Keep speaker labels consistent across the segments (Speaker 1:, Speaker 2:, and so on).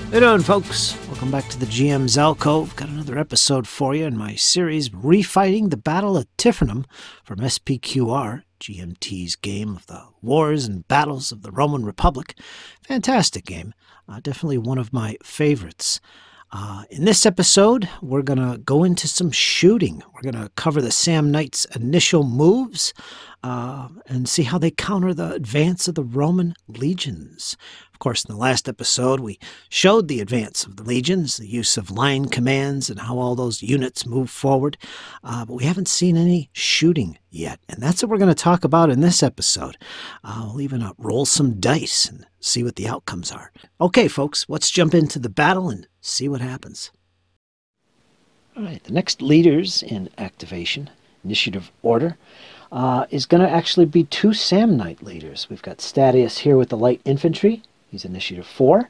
Speaker 1: How you doing, folks? Welcome back to the GM's Alcove. Got another episode for you in my series, Refighting the Battle at Tifernum from SPQR, GMT's game of the wars and battles of the Roman Republic. Fantastic game. Definitely one of my favorites. In this episode, we're going to go into some shooting. We're going to cover the Samnites' initial moves and see how they counter the advance of the Roman legions. Of course, in the last episode, we showed the advance of the legions, the use of line commands, and how all those units move forward. But we haven't seen any shooting yet, and that's what we're going to talk about in this episode. We'll even roll some dice and see what the outcomes are. Okay, folks, let's jump into the battle and see what happens. All right, the next leaders in activation, initiative order, is going to actually be two Samnite leaders. We've got Statius here with the light infantry. He's initiative 4.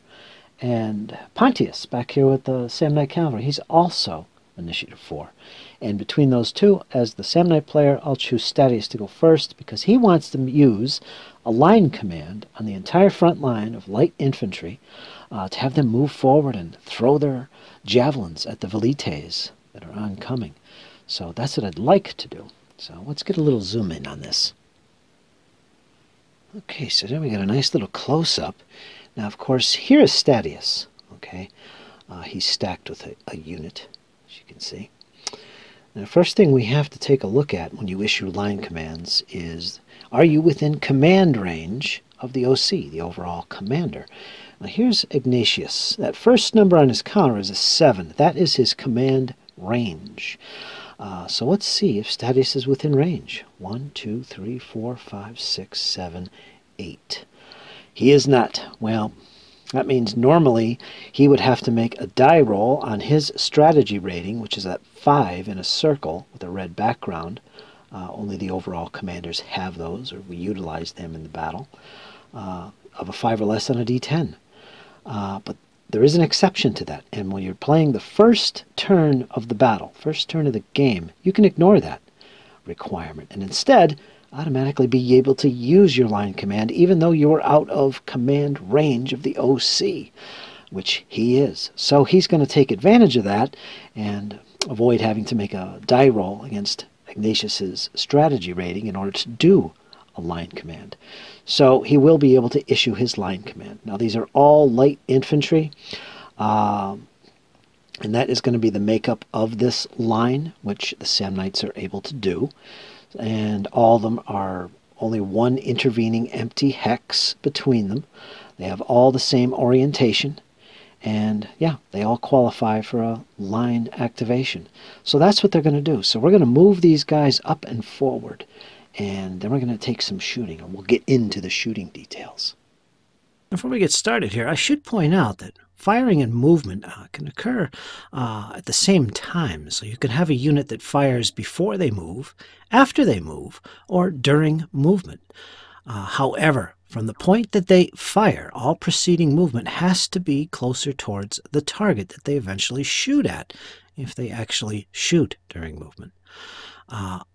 Speaker 1: And Pontius back here with the Samnite cavalry. He's also initiative 4. And between those two, as the Samnite player, I'll choose Statius to go first because he wants to use a line command on the entire front line of light infantry to have them move forward and throw their javelins at the velites that are oncoming. So that's what I'd like to do. So let's get a little zoom in on this. Okay, so there we got a nice little close-up. Now, of course, here is Statius. Okay, he's stacked with a unit, as you can see. Now, the first thing we have to take a look at when you issue line commands is, are you within command range of the OC, the overall commander? Now, here's Ignatius. That first number on his counter is a 7. That is his command range. So let's see if Statius is within range. 1, 2, 3, 4, 5, 6, 7, 8. He is not. Well, that means normally he would have to make a die roll on his strategy rating, which is at 5 in a circle with a red background. Only the overall commanders have those, or we utilize them in the battle, of a 5 or less on a D10. But there is an exception to that, and when you're playing the first turn of the battle, first turn of the game, you can ignore that requirement and instead automatically be able to use your line command even though you're out of command range of the OC, which he is. So he's going to take advantage of that and avoid having to make a die roll against Ignatius's strategy rating in order to do a line command. So he will be able to issue his line command. Now these are all light infantry, and that is going to be the makeup of this line, which the Samnites are able to do. And all of them are only one intervening empty hex between them. They have all the same orientation, and yeah, they all qualify for a line activation. So that's what they're going to do. So we're going to move these guys up and forward, and then we're going to take some shooting, and we'll get into the shooting details. Before we get started here, I should point out that firing and movement can occur at the same time. So you can have a unit that fires before they move, after they move, or during movement. However, from the point that they fire, all preceding movement has to be closer towards the target that they eventually shoot at, if they actually shoot during movement.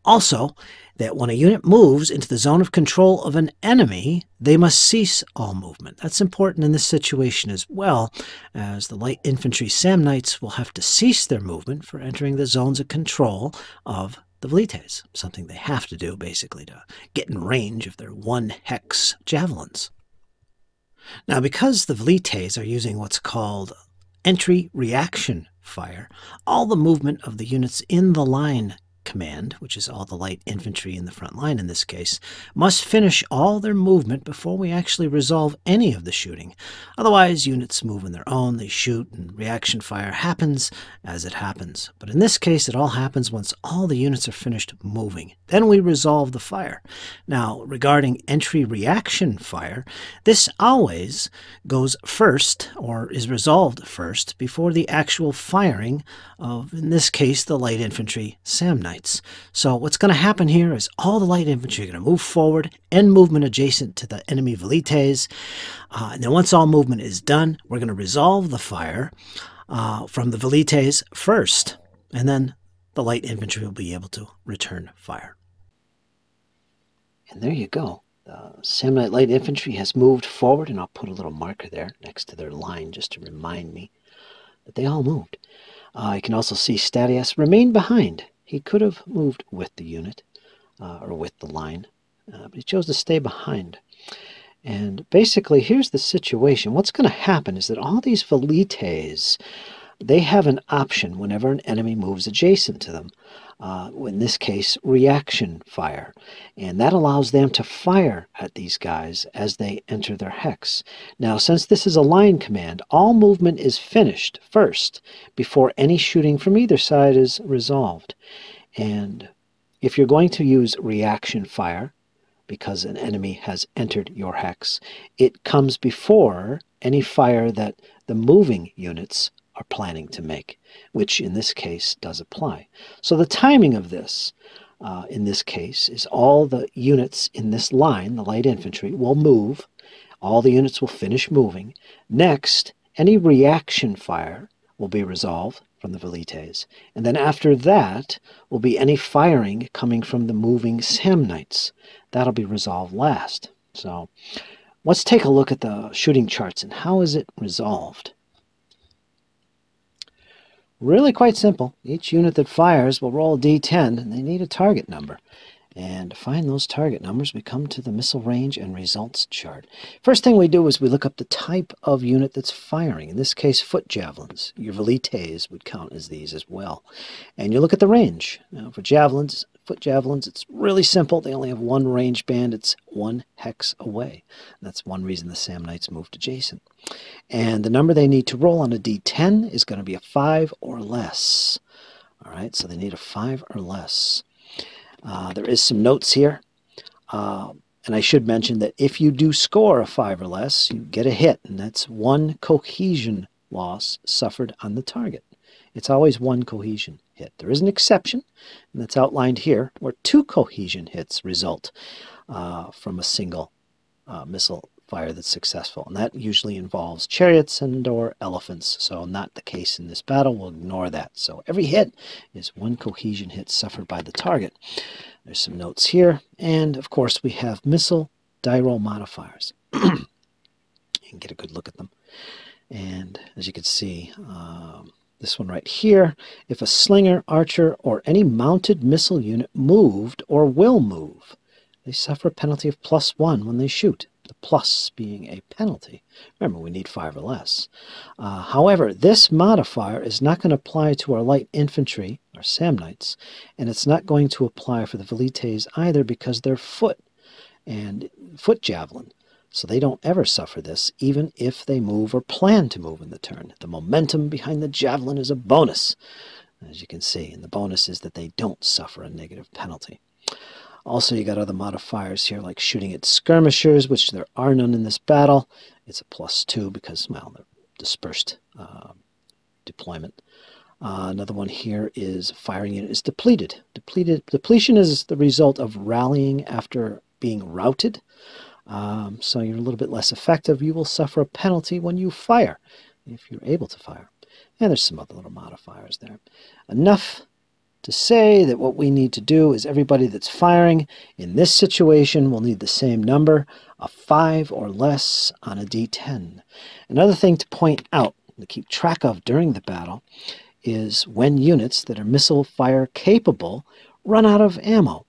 Speaker 1: Also, that when a unit moves into the zone of control of an enemy, they must cease all movement. That's important in this situation as well, as the light infantry Samnites will have to cease their movement for entering the zones of control of the velites, something they have to do basically to get in range of their 1-hex javelins. Now, because the velites are using what's called entry reaction fire, all the movement of the units in the line command, which is all the light infantry in the front line in this case, must finish all their movement before we actually resolve any of the shooting. Otherwise, units move on their own, they shoot, and reaction fire happens as it happens. But in this case, it all happens once all the units are finished moving. Then we resolve the fire. Now, regarding entry reaction fire, this always goes first, or is resolved first, before the actual firing of, in this case, the light infantry Samnites. So what's going to happen here is all the light infantry are going to move forward, end movement adjacent to the enemy velites, and then once all movement is done, we're going to resolve the fire from the velites first, and then the light infantry will be able to return fire. And there you go. The Samnite Light Infantry has moved forward, and I'll put a little marker there next to their line just to remind me that they all moved. You can also see Statius remained behind. He could have moved with the unit or with the line, but he chose to stay behind. And basically, here's the situation. What's going to happen is that all these velites, they have an option whenever an enemy moves adjacent to them. In this case, reaction fire. And that allows them to fire at these guys as they enter their hex. Now, since this is a line command, all movement is finished first before any shooting from either side is resolved. And if you're going to use reaction fire, because an enemy has entered your hex, it comes before any fire that the moving units are planning to make, which in this case does apply. So the timing of this, in this case, is all the units in this line, the light infantry, will move. All the units will finish moving. Next, any reaction fire will be resolved from the velites. And then after that will be any firing coming from the moving Samnites. That'll be resolved last. So let's take a look at the shooting charts and how is it resolved. Really quite simple. Each unit that fires will roll a d10, and they need a target number. And to find those target numbers, we come to the missile range and results chart. First thing we do is we look up the type of unit that's firing. In this case, foot javelins. Your velites would count as these as well. And you look at the range. Now, for javelins, foot javelins, it's really simple. They only have one range band. It's 1 hex away. That's one reason the Samnites moved adjacent. And the number they need to roll on a d10 is going to be a 5 or less. All right, so they need a 5 or less. There is some notes here. And I should mention that if you do score a 5 or less, you get a hit, and that's 1 cohesion loss suffered on the target. It's always 1 cohesion hit. There is an exception, and that's outlined here, where 2 cohesion hits result from a single missile fire that's successful. And that usually involves chariots and or elephants. So not the case in this battle. We'll ignore that. So every hit is 1 cohesion hit suffered by the target. There's some notes here. And of course we have missile die roll modifiers. You can get a good look at them. And as you can see, this one right here, if a slinger, archer, or any mounted missile unit moved or will move, they suffer a penalty of +1 when they shoot. The plus being a penalty. Remember, we need 5 or less. However, this modifier is not going to apply to our light infantry, our Samnites, and it's not going to apply for the velites either because they're foot and foot javelin. So they don't ever suffer this, even if they move or plan to move in the turn. The momentum behind the javelin is a bonus, as you can see, and the bonus is that they don't suffer a negative penalty. Also, you got other modifiers here, like shooting at skirmishers, which there are none in this battle. It's a +2 because, well, they're dispersed deployment. Another one here is firing unit is depleted. Depletion is the result of rallying after being routed. So you're a little bit less effective. You will suffer a penalty when you fire, if you're able to fire. And there's some other little modifiers there. Enough to say that what we need to do is everybody that's firing in this situation will need the same number, a 5 or less on a d10. Another thing to point out, to keep track of during the battle, is when units that are missile fire capable run out of ammo.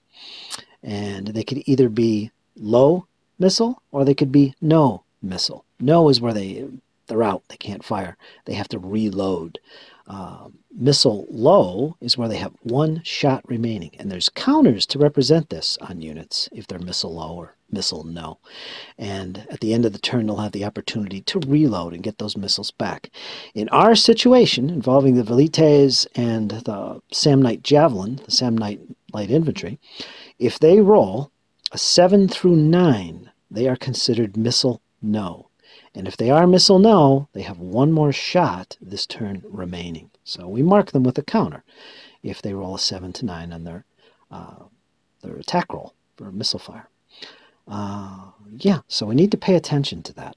Speaker 1: And they could either be low missile or they could be no missile. No is where they're out, they can't fire, they have to reload. Missile low is where they have 1 shot remaining, and there's counters to represent this on units if they're missile low or missile no. And at the end of the turn, they'll have the opportunity to reload and get those missiles back. In our situation, involving the velites and the Samnite javelin, the Samnite light infantry, if they roll a 7 through 9, they are considered missile no. And if they are missile no, they have 1 more shot this turn remaining. So we mark them with a counter if they roll a 7 to 9 on their attack roll for missile fire. Yeah, so we need to pay attention to that.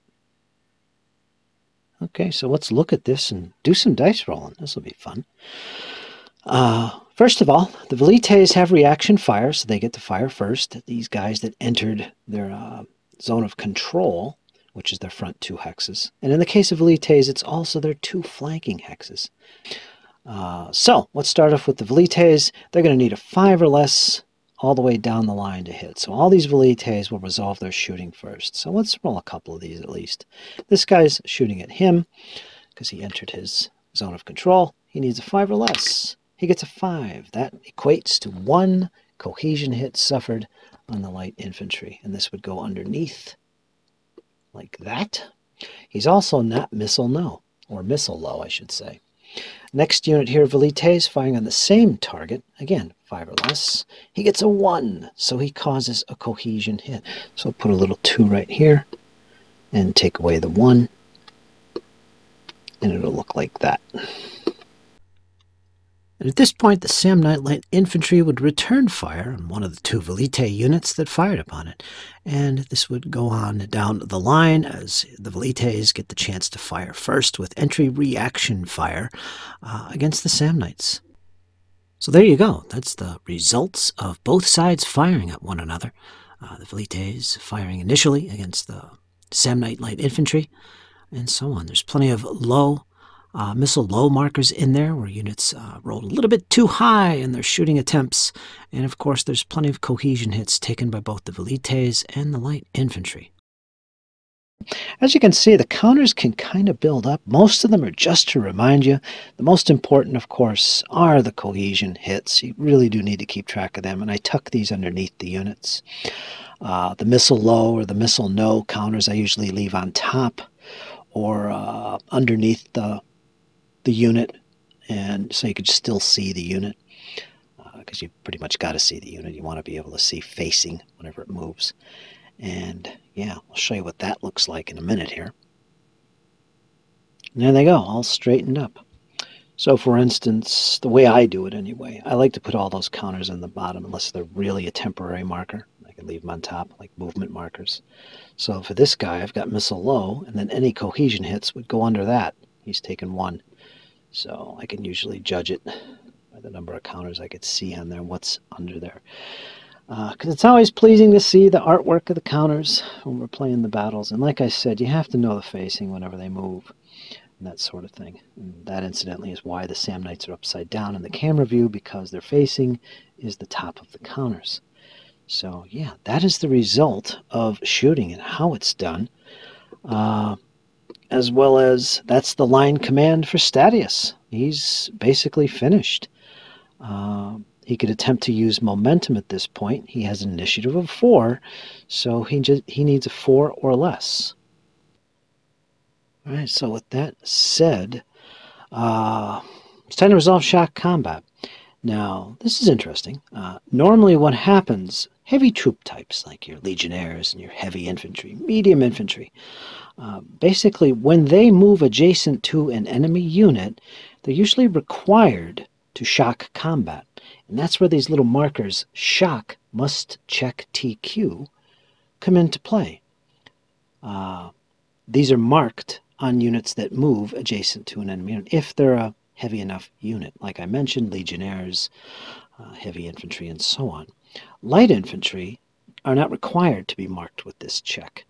Speaker 1: Okay, so let's look at this and do some dice rolling. This will be fun. First of all, the Velites have reaction fire, so they get to fire first. These guys that entered their zone of control, which is their front 2 hexes. And in the case of Velites, it's also their 2 flanking hexes. So let's start off with the Velites. They're going to need a 5 or less all the way down the line to hit. So all these Velites will resolve their shooting first. So let's roll a couple of these at least. This guy's shooting at him because he entered his zone of control. He needs a 5 or less. He gets a 5. That equates to 1 cohesion hit suffered on the light infantry. And this would go underneath like that. He's also not missile low, I should say. Next unit here, Velites, firing on the same target. Again, 5 or less. He gets a 1, so he causes a cohesion hit. So I'll put a little 2 right here and take away the 1. And it'll look like that. And at this point, the Samnite light infantry would return fire on one of the 2 Velite units that fired upon it. And this would go on down the line as the Velites get the chance to fire first with entry reaction fire against the Samnites. So there you go. That's the results of both sides firing at one another. The Velites firing initially against the Samnite light infantry, and so on. There's plenty of missile low markers in there where units rolled a little bit too high in their shooting attempts. And of course, there's plenty of cohesion hits taken by both the Velites and the light infantry. As you can see, the counters can kind of build up. Most of them are just to remind you. The most important, of course, are the cohesion hits. You really do need to keep track of them, and I tuck these underneath the units. The missile low or the missile no counters I usually leave on top or underneath the unit, and so you could still see the unit, because you pretty much got to see the unit. You want to be able to see facing whenever it moves. And yeah, I'll show you what that looks like in a minute here. And there they go, all straightened up. So for instance, the way I do it anyway, I like to put all those counters on the bottom unless they're really a temporary marker. I can leave them on top like movement markers. So for this guy, I've got missile low, and then any cohesion hits would go under that. He's taken 1. So I can usually judge it by the number of counters I could see on there, what's under there. Because it's always pleasing to see the artwork of the counters when we're playing the battles. And like I said, you have to know the facing whenever they move and that sort of thing. And that, incidentally, is why the Samnites are upside down in the camera view, because their facing is the top of the counters. So yeah, that is the result of shooting and how it's done. As well as that's the line command for Statius. He's basically finished. He could attempt to use momentum at this point. He has an initiative of 4, so he needs a 4 or less. All right, so with that said, it's time to resolve shock combat. Now, this is interesting. Normally what happens, heavy troop types like your legionnaires and your heavy infantry, medium infantry, basically when they move adjacent to an enemy unit, they're usually required to shock combat. And that's where these little markers, shock, must check TQ, come into play. These are marked on units that move adjacent to an enemy unit, if they're a heavy enough unit. Like I mentioned, legionnaires, heavy infantry, and so on. Light infantry are not required to be marked with this check,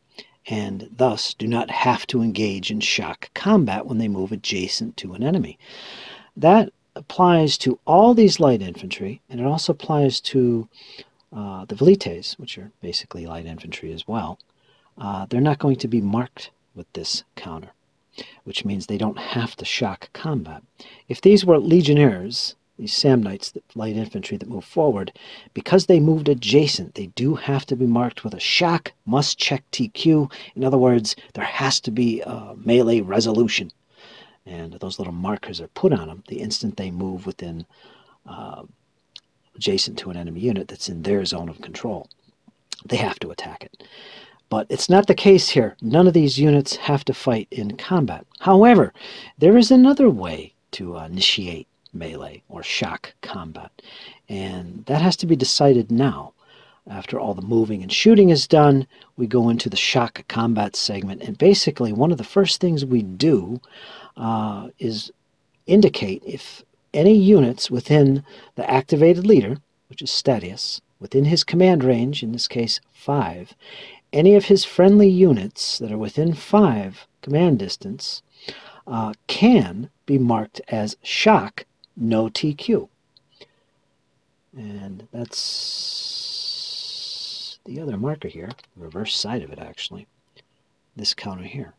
Speaker 1: and thus do not have to engage in shock combat when they move adjacent to an enemy. That applies to all these light infantry, and it also applies to the Velites, which are basically light infantry as well. They're not going to be marked with this counter, which means they don't have to shock combat. If these were legionnaires, these Samnites, the light infantry that move forward, because they moved adjacent, they do have to be marked with a shock, must check TQ. In other words, there has to be a melee resolution. And those little markers are put on them the instant they move within adjacent to an enemy unit that's in their zone of control. They have to attack it. But it's not the case here. None of these units have to fight in combat. However, there is another way to initiate melee or shock combat, and that has to be decided now. After all the moving and shooting is done, we go into the shock combat segment, and basically one of the first things we do is indicate if any units within the activated leader, which is Statius, within his command range, in this case 5, any of his friendly units that are within 5 command distance can be marked as shock, no TQ. And that's the other marker here, the reverse side of it actually, this counter here.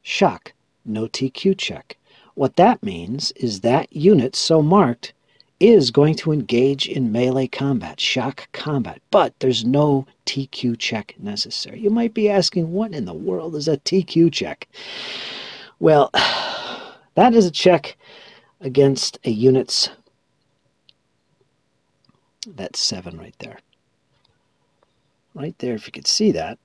Speaker 1: Shock, no TQ check. What that means is that unit so marked is going to engage in melee combat, shock combat, but there's no TQ check necessary. You might be asking, what in the world is a TQ check? Well, that is a check against a unit's, that's 7 right there. Right there, if you could see that.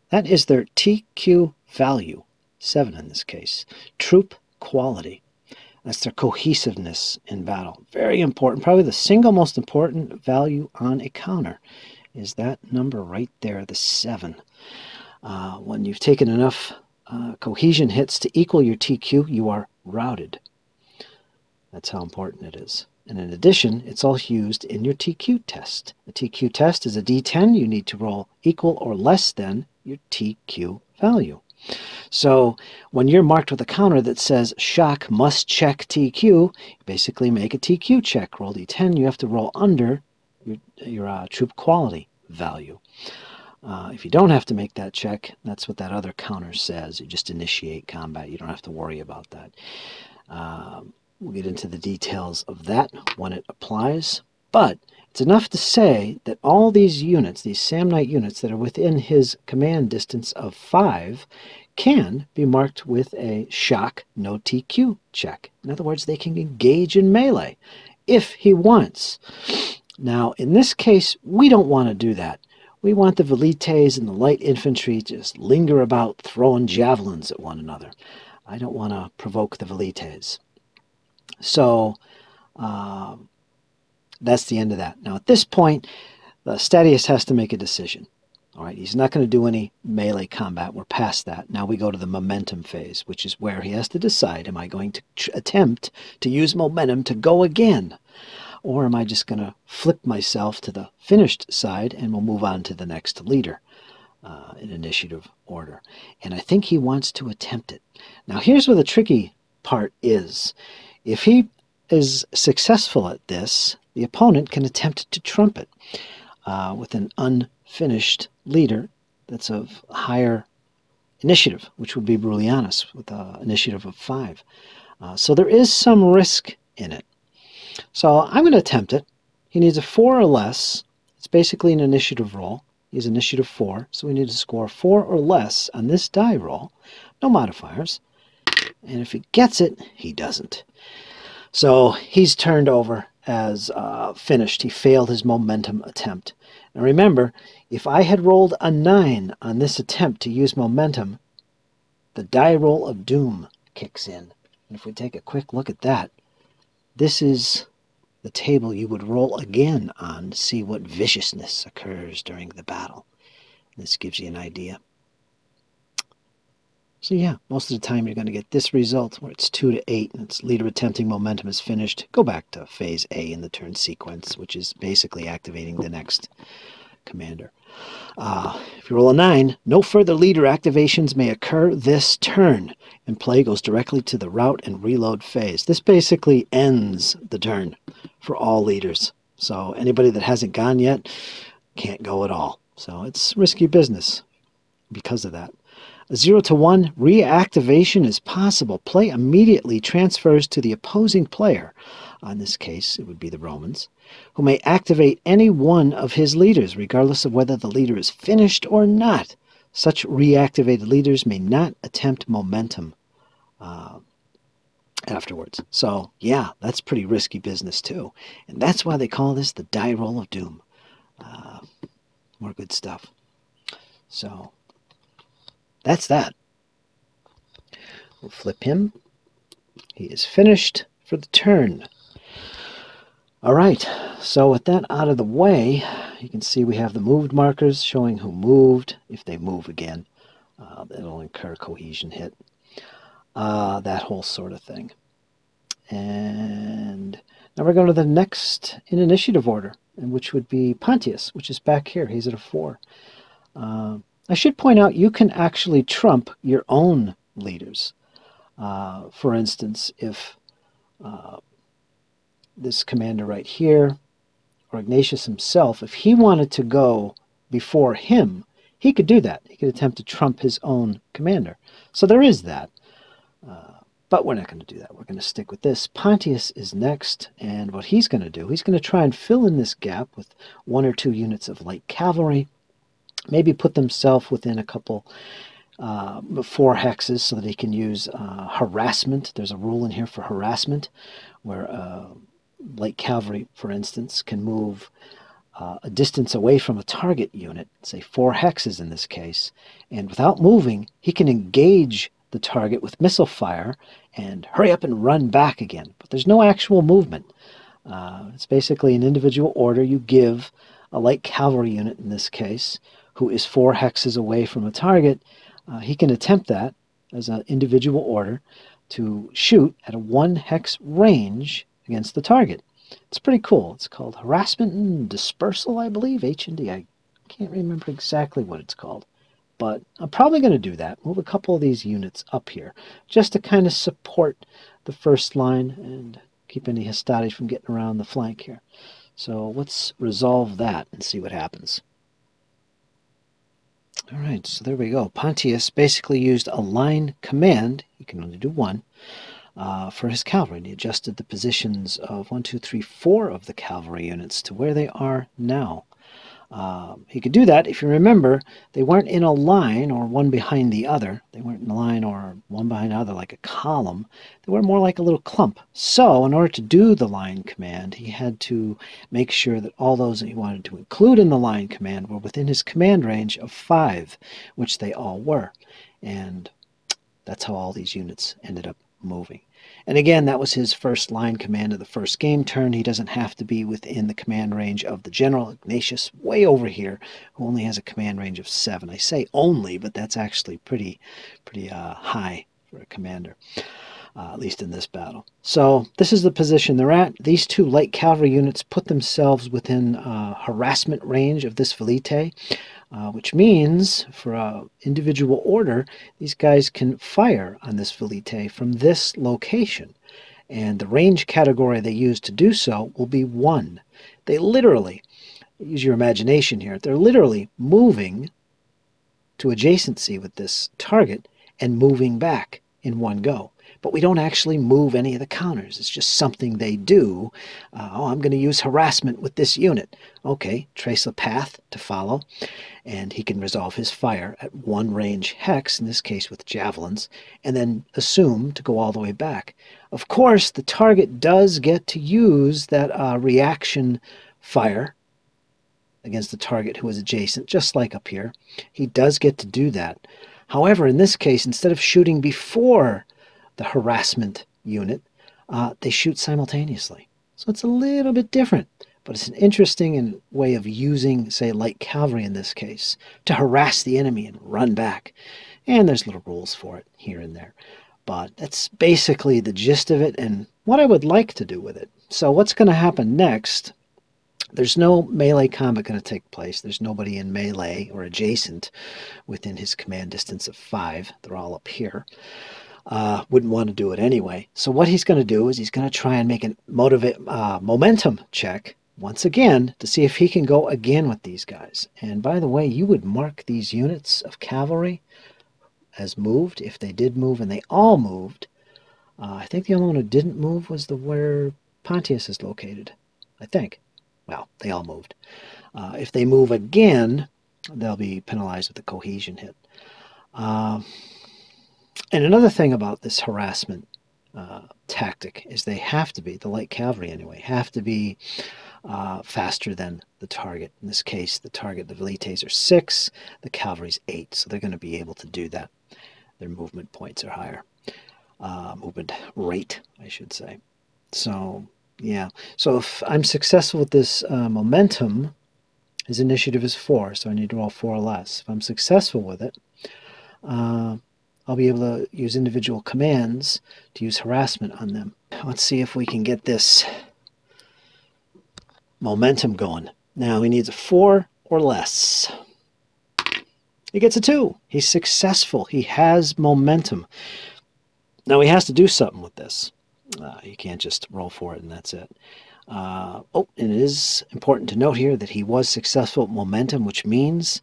Speaker 1: That is their TQ value, 7 in this case. Troop quality. That's their cohesiveness in battle. Very important. Probably the single most important value on a counter is that number right there, the 7. When you've taken enough cohesion hits to equal your TQ, you are routed. That's how important it is. And in addition, it's all used in your TQ test. The TQ test is a D10. You need to roll equal or less than your TQ value. So when you're marked with a counter that says shock must check TQ, you basically make a TQ check. Roll D10, you have to roll under your troop quality value. If you don't have to make that check, that's what that other counter says. You just initiate combat. You don't have to worry about that. We'll get into the details of that when it applies. But it's enough to say that all these units, these Samnite units that are within his command distance of 5, can be marked with a shock, no TQ check. In other words, they can engage in melee if he wants. Now, in this case, we don't want to do that. We want the velites and the light infantry to just linger about throwing javelins at one another. I don't want to provoke the velites. So that's the end of that. Now, at this point, the Statius has to make a decision. All right, he's not going to do any melee combat. We're past that. Now we go to the momentum phase, which is where he has to decide, am I going to attempt to use momentum to go again? Or am I just going to flip myself to the finished side and we'll move on to the next leader in initiative order? And I think he wants to attempt it. Now here's where the tricky part is. If he is successful at this, the opponent can attempt to trump it with an unfinished leader that's of higher initiative, which would be Brulianus with an initiative of 5. So there is some risk in it. So I'm going to attempt it. He needs a 4 or less. It's basically an initiative roll. He's initiative 4, so we need to score 4 or less on this die roll. No modifiers. And if he gets it, he doesn't. So he's turned over as finished. He failed his momentum attempt. Now remember, if I had rolled a 9 on this attempt to use momentum, the die roll of doom kicks in. And if we take a quick look at that, this is the table you would roll again on to see what viciousness occurs during the battle. This gives you an idea. So yeah, most of the time you're going to get this result where it's 2 to 8 and it's leader attempting momentum is finished. Go back to phase A in the turn sequence, which is basically activating the next commander. If you roll a 9, no further leader activations may occur this turn, and play goes directly to the route and reload phase. This basically ends the turn for all leaders. So anybody that hasn't gone yet can't go at all. So it's risky business because of that. A 0 to 1 reactivation is possible. Play immediately transfers to the opposing player. In this case, it would be the Romans, who may activate any one of his leaders, regardless of whether the leader is finished or not. Such reactivated leaders may not attempt momentum afterwards. So, yeah, that's pretty risky business, too. And that's why they call this the die roll of doom. More good stuff. So, that's that. We'll flip him. He is finished for the turn. All right, so with that out of the way, you can see we have the moved markers showing who moved. If they move again, it'll incur cohesion hit. That whole sort of thing. And now we're going to the next in initiative order, which would be Pontius, which is back here. He's at a 4. I should point out you can actually trump your own leaders. For instance, if this commander right here, or Ignatius himself, if he wanted to go before him, he could do that. He could attempt to trump his own commander. So there is that. But we're not going to do that. We're going to stick with this. Pontius is next, and what he's going to do, he's going to try and fill in this gap with 1 or 2 units of light cavalry, maybe put themselves within a couple 4 hexes so that he can use harassment. There's a rule in here for harassment where light cavalry, for instance, can move a distance away from a target unit, say 4 hexes in this case, and without moving, he can engage the target with missile fire and hurry up and run back again. But there's no actual movement. It's basically an individual order you give a light cavalry unit in this case, who is 4 hexes away from a target. He can attempt that as an individual order to shoot at a 1 hex range against the target. It's pretty cool. It's called Harassment and Dispersal, I believe, H&D. I can't remember exactly what it's called. But I'm probably going to do that, move a couple of these units up here, just to kind of support the first line and keep any Hastati from getting around the flank here. So let's resolve that and see what happens. All right, so there we go. Pontius basically used a line command, he can only do 1, for his cavalry. And he adjusted the positions of 1, 2, 3, 4 of the cavalry units to where they are now. He could do that. If you remember, they weren't in a line or one behind the other. They weren't in a line or one behind the other like a column. They were more like a little clump. So in order to do the line command, he had to make sure that all those that he wanted to include in the line command were within his command range of 5, which they all were. And that's how all these units ended up moving. And again, that was his first line command of the first game turn. He doesn't have to be within the command range of the general, Ignatius, way over here, who only has a command range of 7. I say only, but that's actually pretty high for a commander, at least in this battle. So this is the position they're at. These 2 light cavalry units put themselves within harassment range of this Velite, which means for an individual order, these guys can fire on this Velite from this location. And the range category they use to do so will be 1. They literally, use your imagination here, they're literally moving to adjacency with this target and moving back in one go. But we don't actually move any of the counters. It's just something they do. Oh, I'm going to use harassment with this unit. Okay, trace a path to follow, and he can resolve his fire at 1 range hex, in this case with javelins, and then assume to go all the way back. Of course, the target does get to use that reaction fire against the target who is adjacent, just like up here. He does get to do that. However, in this case, instead of shooting before the harassment unit, they shoot simultaneously. So it's a little bit different, but it's an interesting way of using, say, light cavalry in this case, to harass the enemy and run back. And there's little rules for it here and there. But that's basically the gist of it and what I would like to do with it. So what's going to happen next? There's no melee combat going to take place. There's nobody in melee or adjacent within his command distance of 5. They're all up here. Wouldn't want to do it anyway. So what he's going to do is he's going to try and make a momentum check once again to see if he can go again with these guys. And by the way, you would mark these units of cavalry as moved if they did move, and they all moved. I think the only one who didn't move was where Pontius is located, I think. Well, they all moved. If they move again, they'll be penalized with a cohesion hit. And another thing about this harassment tactic is they have to be, the light cavalry anyway, have to be faster than the target. In this case, the target, the velites are 6, the cavalry's 8, so they're going to be able to do that. Their movement points are higher. Movement rate, I should say. So, yeah. So if I'm successful with this momentum, his initiative is 4, so I need to roll 4 or less. If I'm successful with it, I'll be able to use individual commands to use harassment on them. Let's see if we can get this momentum going. Now he needs a 4 or less. He gets a 2. He's successful. He has momentum. Now he has to do something with this. You can't just roll for it and that's it. And it is important to note here that he was successful at momentum, which means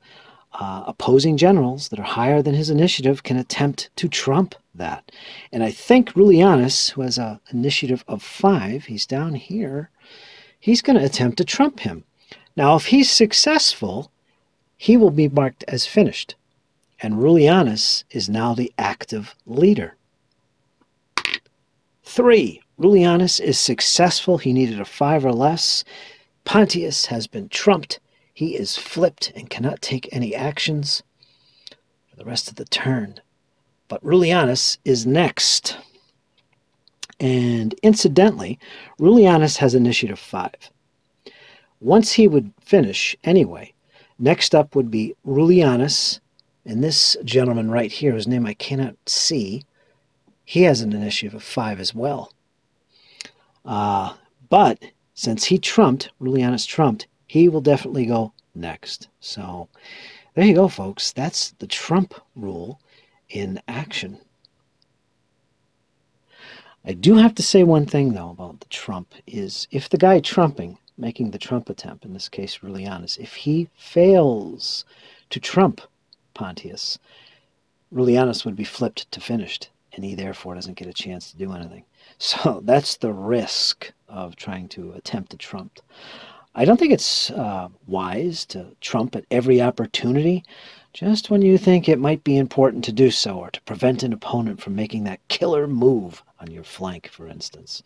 Speaker 1: opposing generals that are higher than his initiative can attempt to trump that. And I think Rulianus, who has an initiative of 5, he's down here, he's going to attempt to trump him. Now, if he's successful, he will be marked as finished. And Rulianus is now the active leader. 3. Rulianus is successful. He needed a 5 or less. Pontius has been trumped. He is flipped and cannot take any actions for the rest of the turn. But Rulianus is next. And incidentally, Rulianus has initiative 5. Once he would finish anyway, next up would be Rulianus, and this gentleman right here, whose name I cannot see, he has an initiative of 5 as well. But since he trumped, Rulianus trumped, he will definitely go next. So there you go, folks. That's the trump rule in action. I do have to say one thing, though, about the trump is if the guy trumping, making the trump attempt, in this case Rulianus, if he fails to trump Pontius, Rulianus would be flipped to finished, and he therefore doesn't get a chance to do anything. So that's the risk of trying to attempt to trump. I don't think it's wise to trump at every opportunity, just when you think it might be important to do so, or to prevent an opponent from making that killer move on your flank, for instance.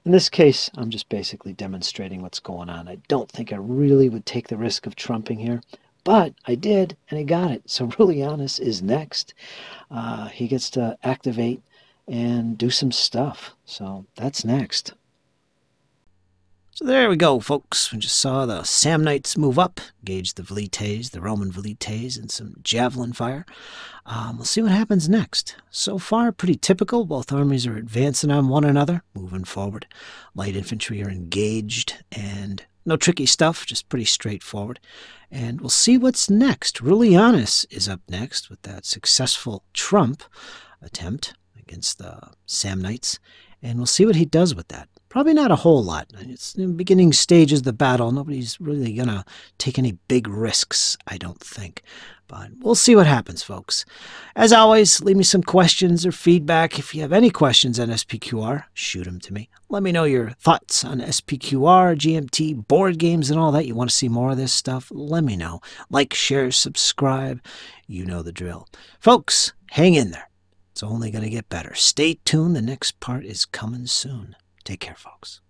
Speaker 1: In this case, I'm just basically demonstrating what's going on. I don't think I really would take the risk of trumping here, but I did, and I got it. So Rulianus is next. He gets to activate and do some stuff. So that's next. So there we go, folks. We just saw the Samnites move up, engage the Velites, the Roman Velites, and some javelin fire. We'll see what happens next. So far, pretty typical. Both armies are advancing on one another, moving forward. Light infantry are engaged, and no tricky stuff, just pretty straightforward. And we'll see what's next. Rulianus is up next with that successful trump attempt against the Samnites, and we'll see what he does with that. Probably not a whole lot. It's in the beginning stages of the battle. Nobody's really going to take any big risks, I don't think. But we'll see what happens, folks. As always, leave me some questions or feedback. If you have any questions on SPQR, shoot them to me. Let me know your thoughts on SPQR, GMT, board games, and all that. You want to see more of this stuff? Let me know. Like, share, subscribe. You know the drill. Folks, hang in there. It's only going to get better. Stay tuned. The next part is coming soon. Take care, folks.